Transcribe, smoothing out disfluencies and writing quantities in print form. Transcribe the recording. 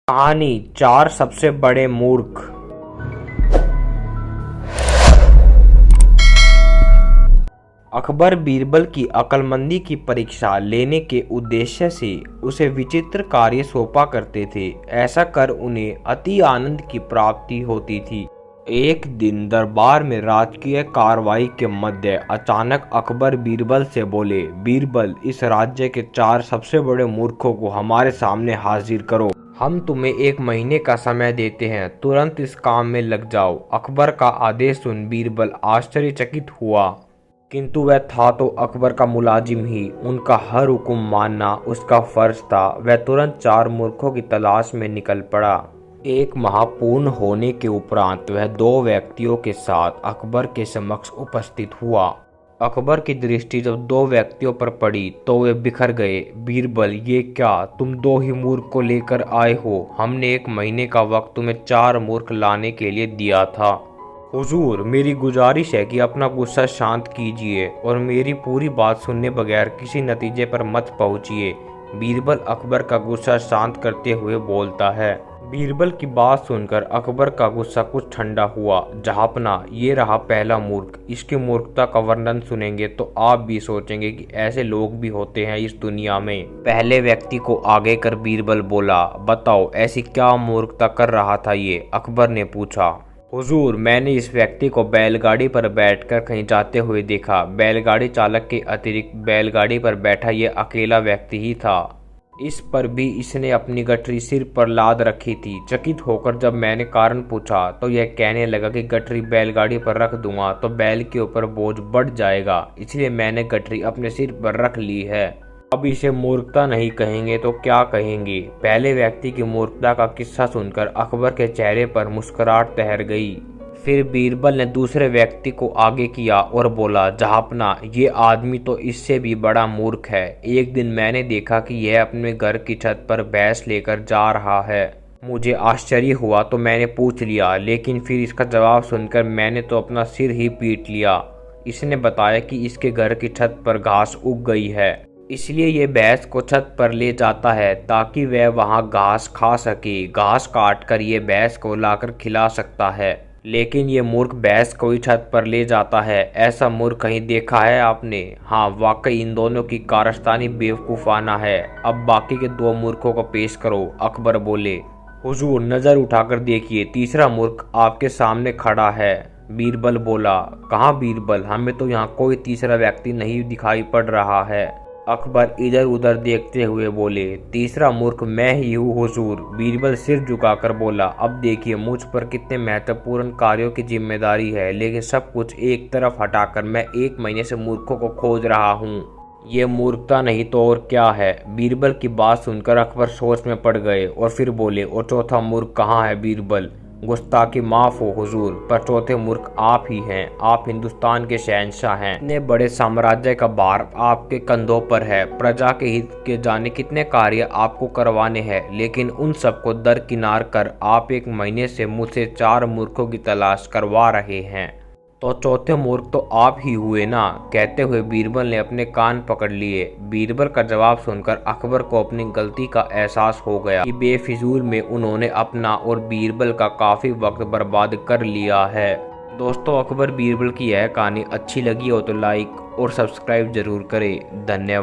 कहानी चार सबसे बड़े मूर्ख। अकबर बीरबल की अक्लमंदी की परीक्षा लेने के उद्देश्य से उसे विचित्र कार्य सौंपा करते थे। ऐसा कर उन्हें अति आनंद की प्राप्ति होती थी। एक दिन दरबार में राजकीय कार्रवाई के मध्य अचानक अकबर बीरबल से बोले, बीरबल, इस राज्य के चार सबसे बड़े मूर्खों को हमारे सामने हाजिर करो। हम तुम्हें 1 महीने का समय देते हैं, तुरंत इस काम में लग जाओ। अकबर का आदेश सुन बीरबल आश्चर्यचकित हुआ, किंतु वह था तो अकबर का मुलाजिम ही, उनका हर हुक्म मानना उसका फर्ज था। वह तुरंत 4 मूर्खों की तलाश में निकल पड़ा। एक माह पूर्ण होने के उपरांत वह 2 व्यक्तियों के साथ अकबर के समक्ष उपस्थित हुआ। अकबर की दृष्टि जब 2 व्यक्तियों पर पड़ी तो वे बिखर गए। बीरबल, ये क्या, तुम 2 ही मूर्ख को लेकर आए हो? हमने 1 महीने का वक्त तुम्हें 4 मूर्ख लाने के लिए दिया था। हुजूर, मेरी गुजारिश है कि अपना गुस्सा शांत कीजिए और मेरी पूरी बात सुनने बगैर किसी नतीजे पर मत पहुंचिए। बीरबल अकबर का गुस्सा शांत करते हुए बोलता है। बीरबल की बात सुनकर अकबर का गुस्सा कुछ ठंडा हुआ। जहांपना, ये रहा पहला मूर्ख। इसकी मूर्खता का वर्णन सुनेंगे तो आप भी सोचेंगे कि ऐसे लोग भी होते हैं इस दुनिया में। पहले व्यक्ति को आगे कर बीरबल बोला, बताओ ऐसी क्या मूर्खता कर रहा था ये? अकबर ने पूछा। हुजूर, मैंने इस व्यक्ति को बैलगाड़ी पर बैठकर कहीं जाते हुए देखा। बैलगाड़ी चालक के अतिरिक्त बैलगाड़ी पर बैठा ये अकेला व्यक्ति ही था। इस पर भी इसने अपनी गठरी सिर पर लाद रखी थी। चकित होकर जब मैंने कारण पूछा तो यह कहने लगा कि गठरी बैलगाड़ी पर रख दूंगा तो बैल के ऊपर बोझ बढ़ जाएगा, इसलिए मैंने गठरी अपने सिर पर रख ली है। अब इसे मूर्खता नहीं कहेंगे तो क्या कहेंगे? पहले व्यक्ति की मूर्खता का किस्सा सुनकर अकबर के चेहरे पर मुस्कुराहट तैर गई। फिर बीरबल ने दूसरे व्यक्ति को आगे किया और बोला, जहांपना, ये आदमी तो इससे भी बड़ा मूर्ख है। एक दिन मैंने देखा कि यह अपने घर की छत पर भैंस लेकर जा रहा है। मुझे आश्चर्य हुआ तो मैंने पूछ लिया, लेकिन फिर इसका जवाब सुनकर मैंने तो अपना सिर ही पीट लिया। इसने बताया कि इसके घर की छत पर घास उग गई है, इसलिए ये भैंस को छत पर ले जाता है ताकि वह वहां घास खा सके। घास काट कर ये भैंस को लाकर खिला सकता है, लेकिन ये मूर्ख भैंस को ही छत पर ले जाता है। ऐसा मूर्ख कहीं देखा है आपने? हाँ, वाकई इन दोनों की कारस्तानी बेवकूफाना है। अब बाकी के 2 मूर्खों को पेश करो। अकबर बोले। हुजूर, नजर उठाकर देखिए, तीसरा मूर्ख आपके सामने खड़ा है। बीरबल बोला। कहाँ बीरबल, हमें तो यहाँ कोई तीसरा व्यक्ति नहीं दिखाई पड़ रहा है। अकबर इधर उधर देखते हुए बोले, तीसरा मूर्ख मैं ही हूँ हुजूर। बीरबल सिर झुकाकर बोला, अब देखिए मुझ पर कितने महत्वपूर्ण कार्यों की जिम्मेदारी है, लेकिन सब कुछ एक तरफ हटाकर मैं 1 महीने से मूर्खों को खोज रहा हूँ। ये मूर्खता नहीं तो और क्या है? बीरबल की बात सुनकर अकबर सोच में पड़ गए और फिर बोले, और चौथा मूर्ख कहाँ है बीरबल? गुस्ताखी माफ हो हुजूर, पर चौथे मूर्ख आप ही हैं। आप हिंदुस्तान के शहंशाह हैं। इतने बड़े साम्राज्य का भार आपके कंधों पर है। प्रजा के हित के जाने कितने कार्य आपको करवाने हैं, लेकिन उन सबको दरकिनार कर आप 1 महीने से मुझसे 4 मूर्खों की तलाश करवा रहे हैं। तो चौथे मूर्ख तो आप ही हुए ना? कहते हुए बीरबल ने अपने कान पकड़ लिए। बीरबल का जवाब सुनकर अकबर को अपनी गलती का एहसास हो गया कि बेफिजूल में उन्होंने अपना और बीरबल का काफी वक्त बर्बाद कर लिया है। दोस्तों, अकबर बीरबल की यह कहानी अच्छी लगी हो तो लाइक और सब्सक्राइब जरूर करें। धन्यवाद।